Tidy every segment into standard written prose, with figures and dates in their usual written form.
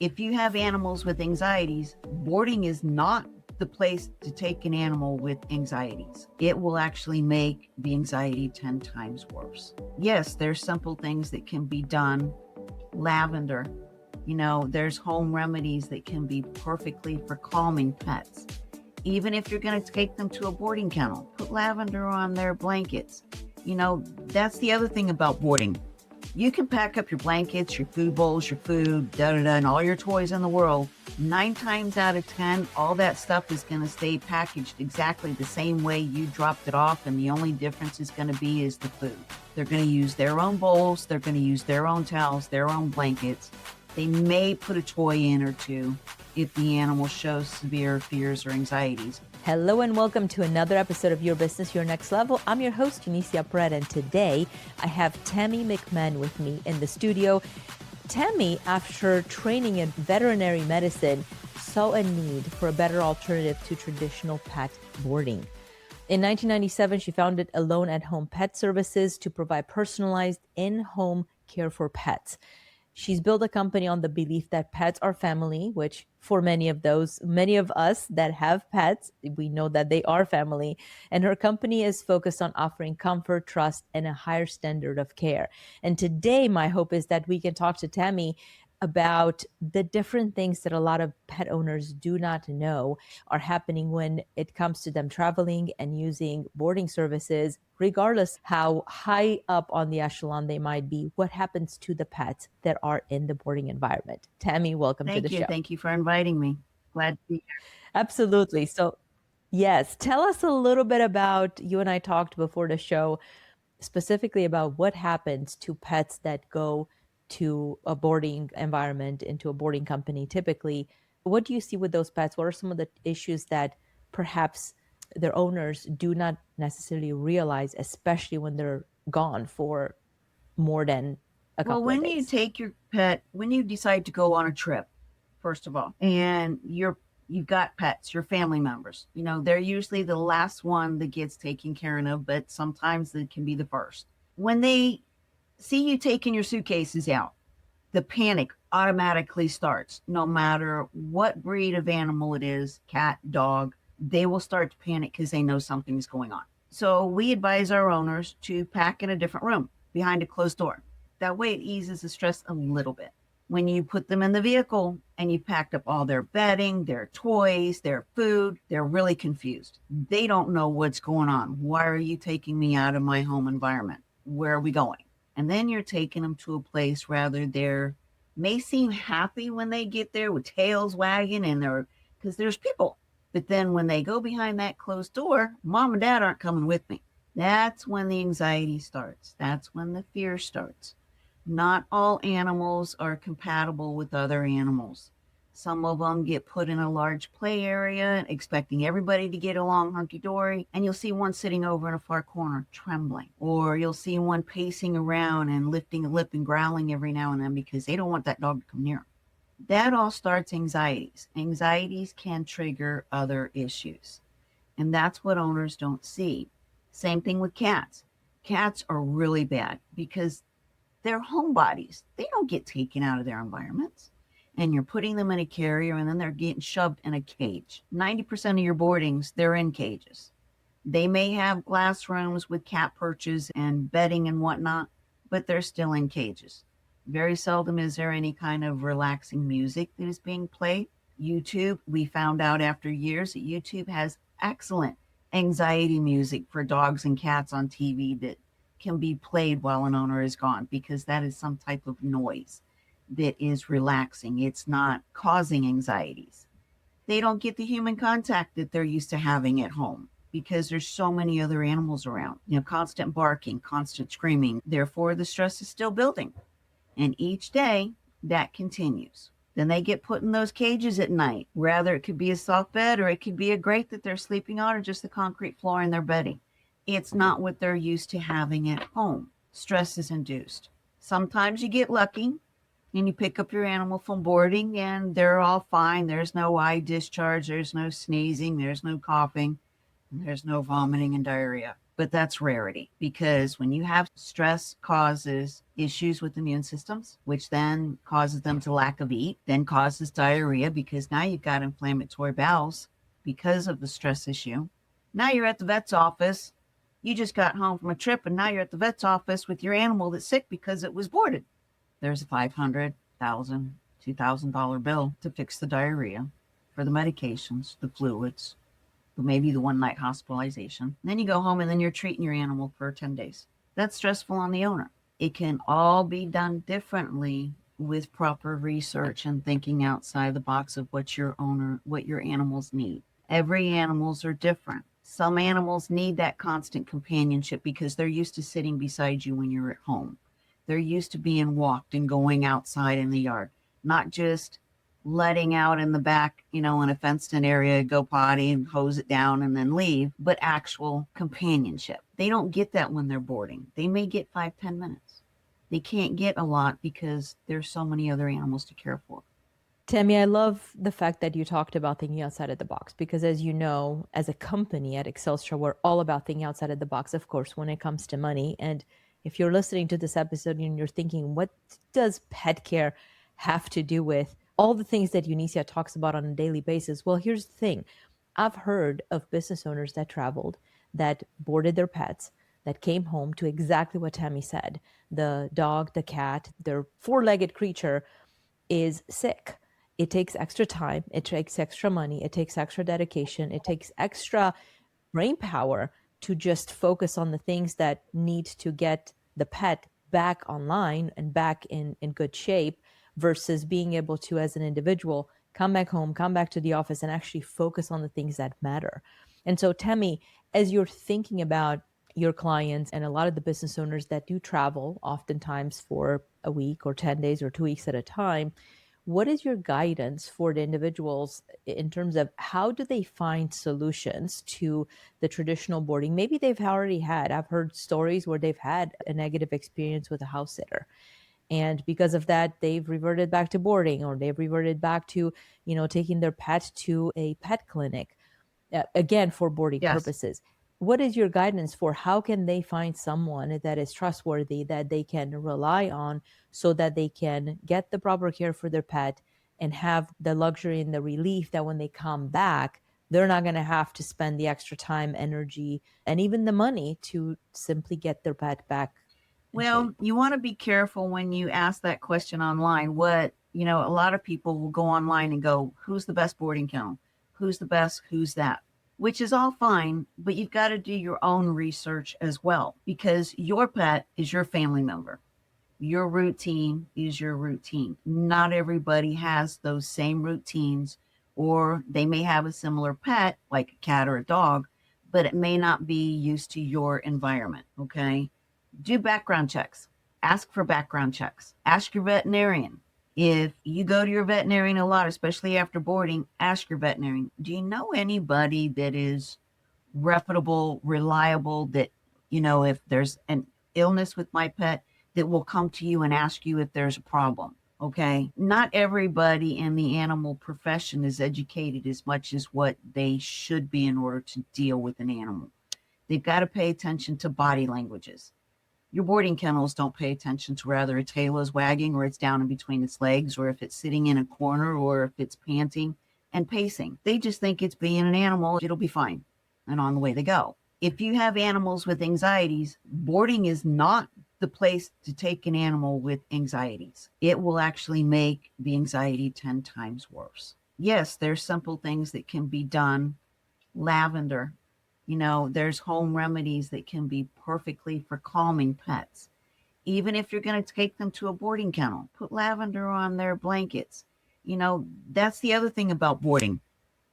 If you have animals with anxieties, boarding is not the place to take an animal with anxieties. It will actually make the anxiety 10 times worse. Yes, there's simple things that can be done. Lavender, there's home remedies that can be perfectly for calming pets. Even if you're going to take them to a boarding kennel, put lavender on their blankets. That's the other thing about boarding. You can pack up your blankets, your food bowls, your food, and all your toys in the world. 9 times out of 10, all that stuff is going to stay packaged exactly the same way you dropped it off. And the only difference is going to be is the food. They're going to use their own bowls. They're going to use their own towels, their own blankets. They may put a toy in or two if the animal shows severe fears or anxieties. Hello and welcome to another episode of Your Business, Your Next Level. I'm your host, Eunicia Peret, and today I have Tammy McMahan with me in the studio. Tammy, after training in veterinary medicine, saw a need for a better alternative to traditional pet boarding. In 1997, she founded Alone at Home Pet Services to provide personalized in-home care for pets. She's built a company on the belief that pets are family, which for many of us that have pets, we know that they are family. And her company is focused on offering comfort, trust, and a higher standard of care. And today, my hope is that we can talk to Tammy about the different things that a lot of pet owners do not know are happening when it comes to them traveling and using boarding services, regardless how high up on the echelon they might be. What happens to the pets that are in the boarding environment? Tammy, welcome to the show. Thank you for inviting me. Glad to be here. Absolutely. So, yes, tell us a little bit about, you and I talked before the show, specifically about what happens to pets that go to a boarding environment, into a boarding company. Typically, what do you see with those pets? What are some of the issues that perhaps their owners do not necessarily realize, especially when they're gone for more than a couple of days? Well, when you take your pet, when you decide to go on a trip, first of all, and you've got pets, your family members, they're usually the last one that gets taken care of, but sometimes it can be the first. When they see you taking your suitcases out, the panic automatically starts. No matter what breed of animal it is, cat, dog, they will start to panic because they know something's going on. So we advise our owners to pack in a different room behind a closed door. That way it eases the stress a little bit. When you put them in the vehicle and you packed up all their bedding, their toys, their food, they're really confused. They don't know what's going on. Why are you taking me out of my home environment? Where are we going? And then you're taking them to a place rather they may seem happy when they get there with tails wagging because there's people. But then when they go behind that closed door, mom and dad aren't coming with me. That's when the anxiety starts. That's when the fear starts. Not all animals are compatible with other animals. Some of them get put in a large play area, expecting everybody to get along hunky-dory, and you'll see one sitting over in a far corner trembling. Or you'll see one pacing around and lifting a lip and growling every now and then because they don't want that dog to come near them. That all starts anxieties. Anxieties can trigger other issues, and that's what owners don't see. Same thing with cats. Cats are really bad because they're homebodies. They don't get taken out of their environments. And you're putting them in a carrier and then they're getting shoved in a cage. 90% of your boardings, they're in cages. They may have glass rooms with cat perches and bedding and whatnot, but they're still in cages. Very seldom is there any kind of relaxing music that is being played. YouTube, we found out after years that YouTube has excellent anxiety music for dogs and cats on TV that can be played while an owner is gone because that is some type of noise that is relaxing. It's not causing anxieties. They don't get the human contact that they're used to having at home because there's so many other animals around. Constant barking, constant screaming. Therefore, the stress is still building. And each day, that continues. Then they get put in those cages at night. Rather, it could be a soft bed or it could be a grate that they're sleeping on or just the concrete floor in their bedding. It's not what they're used to having at home. Stress is induced. Sometimes you get lucky and you pick up your animal from boarding and they're all fine. There's no eye discharge. There's no sneezing. There's no coughing. There's no vomiting and diarrhea. but that's rarity, because when you have stress causes issues with immune systems, which then causes them to lack of eat, then causes diarrhea because now you've got inflammatory bowels because of the stress issue. Now you're at the vet's office. You just got home from a trip and now you're at the vet's office with your animal that's sick because it was boarded. There's a $500, $1,000, $2,000 bill to fix the diarrhea, for the medications, the fluids, maybe the one night hospitalization. Then you go home and then you're treating your animal for 10 days. That's stressful on the owner. It can all be done differently with proper research and thinking outside the box of what your animals need. Every animals are different. Some animals need that constant companionship because they're used to sitting beside you when you're at home. They're used to being walked and going outside in the yard, not just letting out in the back, in a fenced in area, go potty and hose it down and then leave, but actual companionship. They don't get that when they're boarding. They may get 5-10 minutes. They can't get a lot because there's so many other animals to care for. Tammy, I love the fact that you talked about thinking outside of the box because, as you know, as a company at Excelstra, we're all about thinking outside of the box, of course, when it comes to money. And if you're listening to this episode and you're thinking, what does pet care have to do with all the things that Eunicia talks about on a daily basis? Well, here's the thing. I've heard of business owners that traveled, that boarded their pets, that came home to exactly what Tammy said. The dog, the cat, their four-legged creature is sick. It takes extra time. It takes extra money. It takes extra dedication. It takes extra brain power to just focus on the things that need to get the pet back online and back in good shape versus being able to, as an individual, come back home, come back to the office and actually focus on the things that matter. And so, Tammy, as you're thinking about your clients and a lot of the business owners that do travel, oftentimes for a week or 10 days or 2 weeks at a time, what is your guidance for the individuals in terms of how do they find solutions to the traditional boarding? Maybe they've already had, I've heard stories where they've had a negative experience with a house sitter. And because of that, they've reverted back to boarding, or they've reverted back to, taking their pet to a pet clinic, again, for boarding purposes. What is your guidance for how can they find someone that is trustworthy, that they can rely on so that they can get the proper care for their pet and have the luxury and the relief that when they come back, they're not going to have to spend the extra time, energy, and even the money to simply get their pet back? Well, you want to be careful when you ask that question online. A lot of people will go online and go, who's the best boarding kennel? Who's the best? Who's that? Which is all fine, but you've got to do your own research as well, because your pet is your family member. Your routine is your routine. Not everybody has those same routines, or they may have a similar pet, like a cat or a dog, but it may not be used to your environment, okay? Do background checks. Ask for background checks. Ask your veterinarian. If you go to your veterinarian a lot, especially after boarding, ask your veterinarian, do you know anybody that is reputable, reliable, that, if there's an illness with my pet, that will come to you and ask you if there's a problem? Okay. Not everybody in the animal profession is educated as much as what they should be in order to deal with an animal. They've got to pay attention to body languages. Your boarding kennels don't pay attention to whether its tail is wagging or it's down in between its legs, or if it's sitting in a corner, or if it's panting and pacing. They just think it's being an animal. It'll be fine. And on the way they go. If you have animals with anxieties, boarding is not the place to take an animal with anxieties. It will actually make the anxiety 10 times worse. Yes, there's simple things that can be done. Lavender. There's home remedies that can be perfectly for calming pets. Even if you're going to take them to a boarding kennel, put lavender on their blankets. That's the other thing about boarding.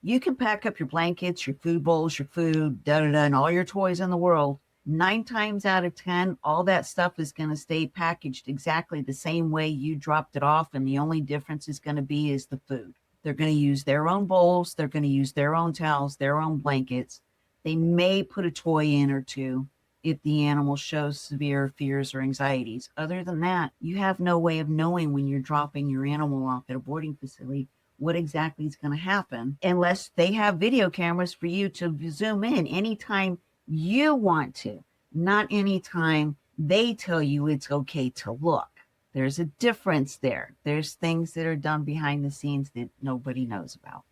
You can pack up your blankets, your food bowls, your food, and all your toys in the world. 9 times out of 10, all that stuff is going to stay packaged exactly the same way you dropped it off. And the only difference is going to be is the food. They're going to use their own bowls. They're going to use their own towels, their own blankets. They may put a toy in or two if the animal shows severe fears or anxieties. Other than that, you have no way of knowing when you're dropping your animal off at a boarding facility what exactly is going to happen, unless they have video cameras for you to zoom in anytime You want to, not anytime they tell you it's okay to look. There's a difference there. There's things that are done behind the scenes that nobody knows about.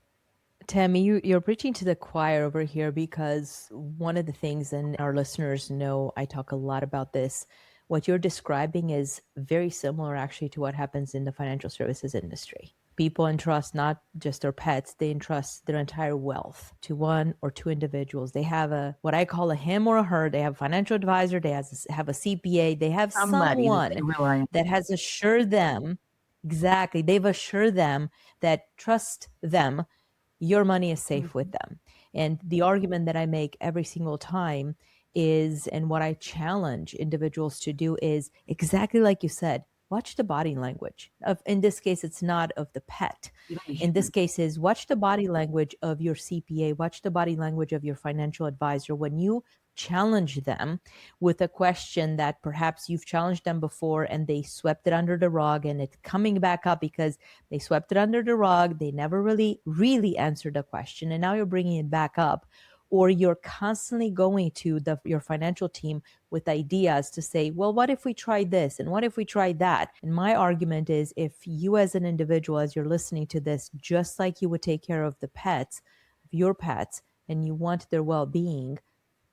Tammy, you're preaching to the choir over here, because one of the things, and our listeners know I talk a lot about this, what you're describing is very similar actually to what happens in the financial services industry. People entrust not just their pets, they entrust their entire wealth to one or two individuals. They have a, what I call a him or a her, they have a financial advisor, they have a CPA, they have Somebody that someone they rely on. that has assured them, exactly, they've assured them that trust them, your money is safe with them. And the argument that I make every single time is, and what I challenge individuals to do is exactly like you said, watch the body language of, in this case, it's not of the pet. In this case is watch the body language of your CPA, watch the body language of your financial advisor. When you challenge them with a question that perhaps you've challenged them before and they swept it under the rug, and it's coming back up because they swept it under the rug, they never really answered the question, and now you're bringing it back up, or you're constantly going to your financial team with ideas to say, well, what if we try this and what if we try that? And my argument is, if you as an individual, as you're listening to this, just like you would take care of the pets, of your pets, and you want their well-being,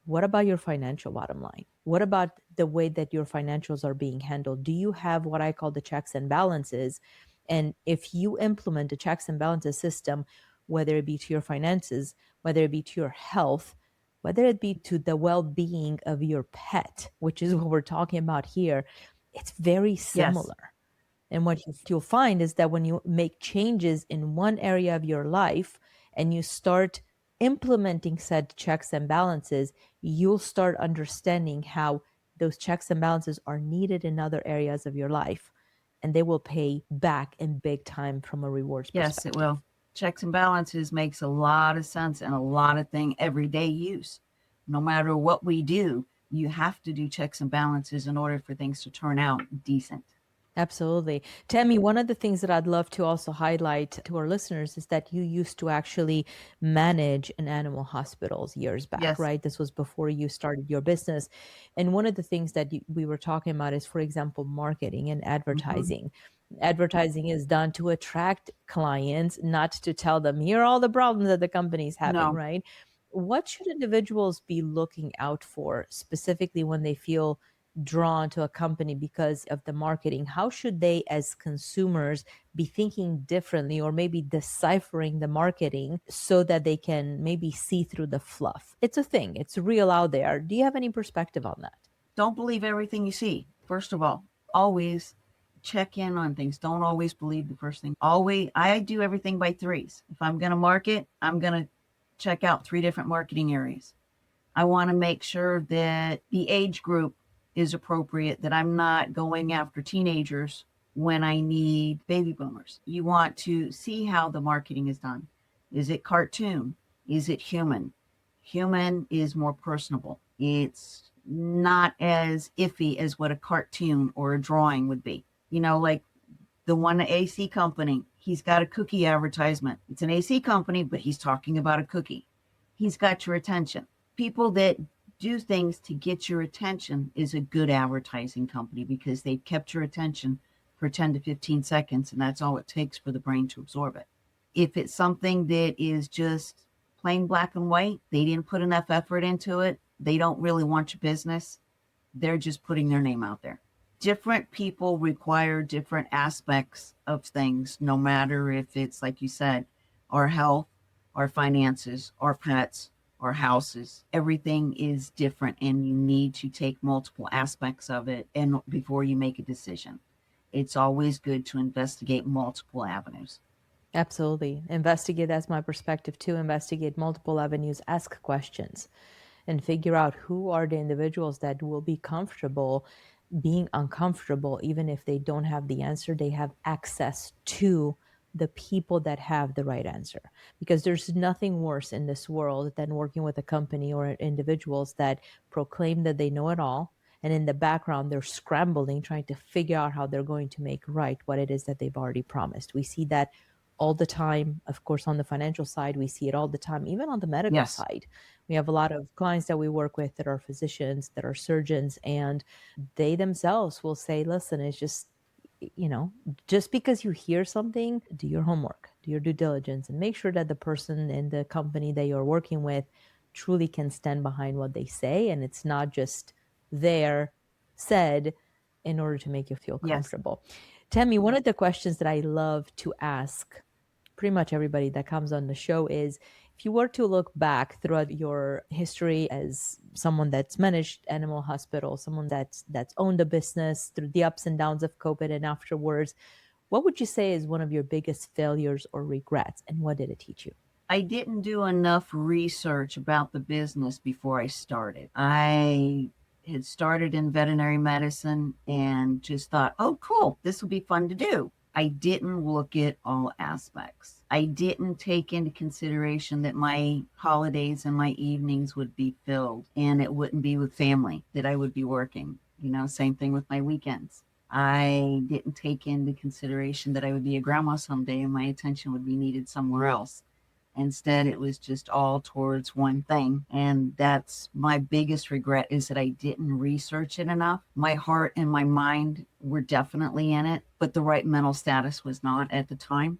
what about your financial bottom line? What about the way that your financials are being handled? Do you have what I call the checks and balances? And if you implement a checks and balances system, whether it be to your finances, whether it be to your health, whether it be to the well-being of your pet, which is what we're talking about here, it's very Yes. similar. And what you'll find is that when you make changes in one area of your life and you start implementing said checks and balances, you'll start understanding how those checks and balances are needed in other areas of your life. And they will pay back in big time from a rewards Yes, it perspective. will. Checks and balances makes a lot of sense and a lot of thing everyday use. No matter what we do, you have to do checks and balances in order for things to turn out decent. Absolutely. Tammy, one of the things that I'd love to also highlight to our listeners is that you used to actually manage an animal hospitals years back, Yes. right? This was before you started your business. And one of the things that we were talking about is, for example, marketing and Hmm. advertising. Advertising is done to attract clients, not to tell them, here are all the problems that the company is having, No, right? What should individuals be looking out for specifically when they feel drawn to a company because of the marketing? How should they, as consumers, be thinking differently, or maybe deciphering the marketing so that they can maybe see through the fluff? It's a thing, it's real out there. Do you have any perspective on that? don't believe everything you see. First of all, always check in on things. Don't always believe the first thing. Always, I do everything by threes. If I'm going to market, I'm going to check out three different marketing areas. I want to make sure that the age group is appropriate, that I'm not going after teenagers when I need baby boomers. You want to see how the marketing is done. Is it cartoon? Is it human? Human is more personable. It's not as iffy as what a cartoon or a drawing would be. Like the one AC company, he's got a cookie advertisement. It's an AC company, but he's talking about a cookie. He's got your attention. People that do things to get your attention is a good advertising company because they've kept your attention for 10 to 15 seconds, and that's all it takes for the brain to absorb it. If it's something that is just plain black and white, they didn't put enough effort into it, they don't really want your business, they're just putting their name out there. Different people require different aspects of things, no matter if it's, like you said, our health, our finances, our pets, our houses. Everything is different, and you need to take multiple aspects of it and before you make a decision. It's always good to investigate multiple avenues. Absolutely. Investigate, that's my perspective too. Investigate multiple avenues, ask questions, and figure out who are the individuals that will be comfortable being uncomfortable. Even if they don't have the answer, they have access to the people that have the right answer. Because there's nothing worse in this world than working with a company or individuals that proclaim that they know it all, and in the background they're scrambling trying to figure out how they're going to make right what it is that they've already promised. We see that all the time. Of course, on the financial side, we see it all the time, even on the medical Yes. side. We have a lot of clients that we work with that are physicians, that are surgeons, and they themselves will say, listen, it's just, just because you hear something, do your homework, do your due diligence, and make sure that the person in the company that you're working with truly can stand behind what they say. And it's not just there said in order to make you feel Yes. comfortable. Tammy, one of the questions that I love to ask pretty much everybody that comes on the show is, if you were to look back throughout your history as someone that's managed animal hospital, someone that's owned a business through the ups and downs of COVID and afterwards, what would you say is one of your biggest failures or regrets, and what did it teach you? I didn't do enough research about the business before I started. I had started in veterinary medicine and just thought, oh, cool, this will be fun to do. I didn't look at all aspects. I didn't take into consideration that my holidays and my evenings would be filled and it wouldn't be with family, that I would be working. Same thing with my weekends. I didn't take into consideration that I would be a grandma someday and my attention would be needed somewhere else. Instead, it was just all towards one thing. And that's my biggest regret, is that I didn't research it enough. My heart and my mind were definitely in it, but the right mental status was not at the time.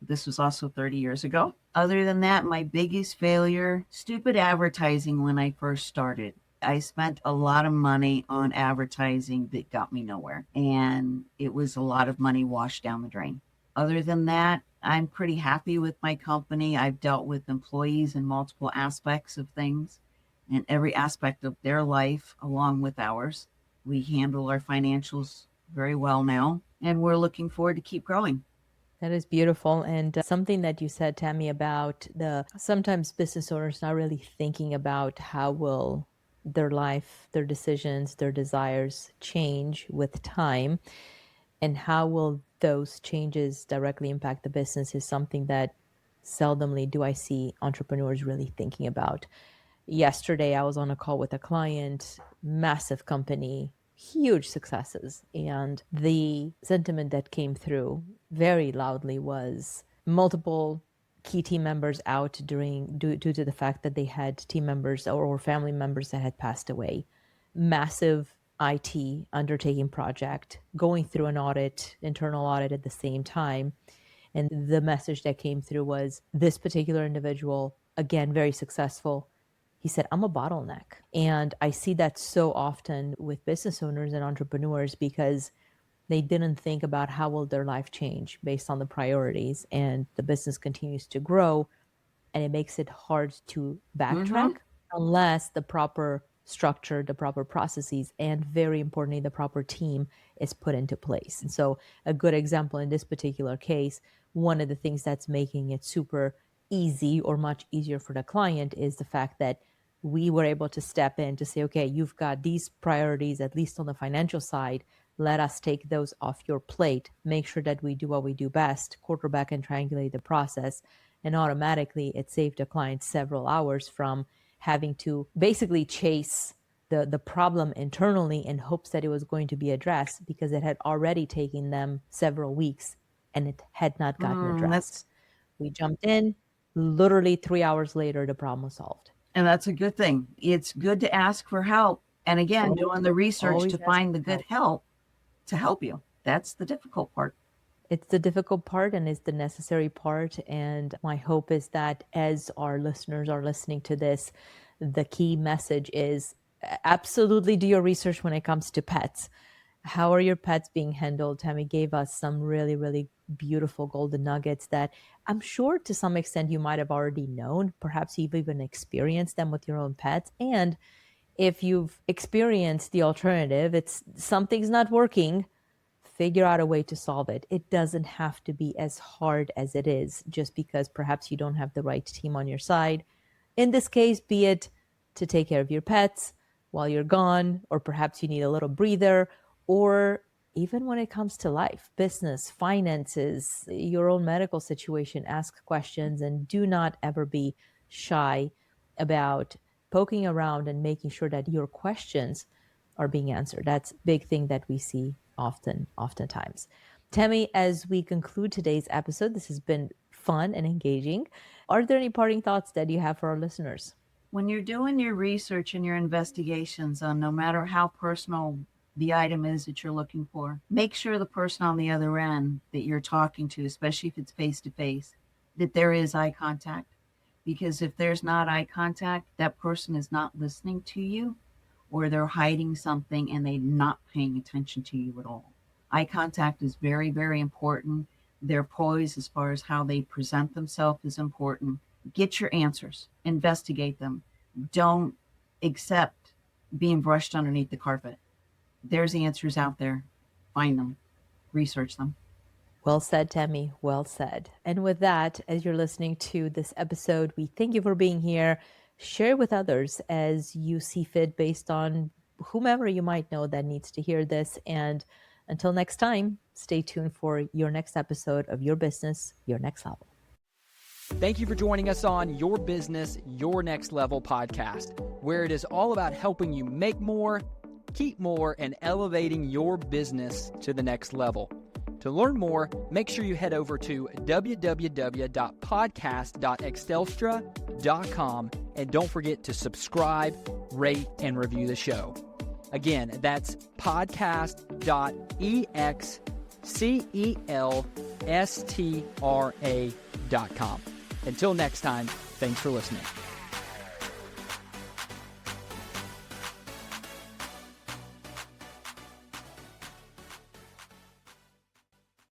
This was also 30 years ago. Other than that, my biggest failure, stupid advertising when I first started. I spent a lot of money on advertising that got me nowhere, and it was a lot of money washed down the drain. Other than that, I'm pretty happy with my company. I've dealt with employees in multiple aspects of things and every aspect of their life along with ours. We handle our financials very well now, and we're looking forward to keep growing. That is beautiful. And something that you said, Tammy, about the sometimes business owners not really thinking about how will their life, their decisions, their desires change with time, and how will those changes directly impact the business is something that seldomly do I see entrepreneurs really thinking about. Yesterday, I was on a call with a client, massive company, huge successes. And the sentiment that came through very loudly was multiple key team members out due to the fact that they had team members or family members that had passed away. Massive IT undertaking project, going through an audit, internal audit at the same time. And the message that came through was this particular individual, again, very successful. He said, I'm a bottleneck. And I see that so often with business owners and entrepreneurs because they didn't think about how will their life change based on the priorities. And the business continues to grow, and it makes it hard to backtrack Mm-hmm. unless the proper structure, the proper processes, and very importantly, the proper team is put into place. And so, a good example in this particular case, one of the things that's making it super easy or much easier for the client is the fact that we were able to step in to say, okay, you've got these priorities, at least on the financial side. Let us take those off your plate, make sure that we do what we do best, quarterback and triangulate the process, and automatically it saved the client several hours from having to basically chase the problem internally in hopes that it was going to be addressed because it had already taken them several weeks and it had not gotten addressed. That's We jumped in, literally 3 hours later, the problem was solved. and that's a good thing. It's good to ask for help. And again, Always, doing the research always to ask find the for good help. help to help you. That's the difficult part. It's the difficult part and it's the necessary part. And my hope is that as our listeners are listening to this, the key message is absolutely do your research when it comes to pets. How are your pets being handled? Tammy gave us some really, really beautiful golden nuggets that I'm sure to some extent you might have already known. Perhaps you've even experienced them with your own pets. And if you've experienced the alternative, it's something's not working, figure out a way to solve it. It doesn't have to be as hard as it is just because perhaps you don't have the right team on your side. In this case, be it to take care of your pets while you're gone, or perhaps you need a little breather, or even when it comes to life, business, finances, your own medical situation, ask questions and do not ever be shy about poking around and making sure that your questions are being answered. That's a big thing that we see oftentimes. Tammy, as we conclude today's episode, this has been fun and engaging. Are there any parting thoughts that you have for our listeners? When you're doing your research and your investigations on no matter how personal the item is that you're looking for, make sure the person on the other end that you're talking to, especially if it's face to face, that there is eye contact. Because if there's not eye contact, that person is not listening to you, or they're hiding something and they're not paying attention to you at all. Eye contact is very, very important. Their poise as far as how they present themselves is important. Get your answers, investigate them. Don't accept being brushed underneath the carpet. There's answers out there. Find them, research them. Well said, Tammy. Well said. And with that, as you're listening to this episode, we thank you for being here. Share with others as you see fit based on whomever you might know that needs to hear this. And until next time, stay tuned for your next episode of Your Business, Your Next Level. Thank you for joining us on Your Business, Your Next Level podcast, where it is all about helping you make more, keep more, and elevating your business to the next level. To learn more, make sure you head over to www.podcast.extelstra.com and don't forget to subscribe, rate, and review the show. Again, that's podcast.excelstra.com. Until next time, thanks for listening.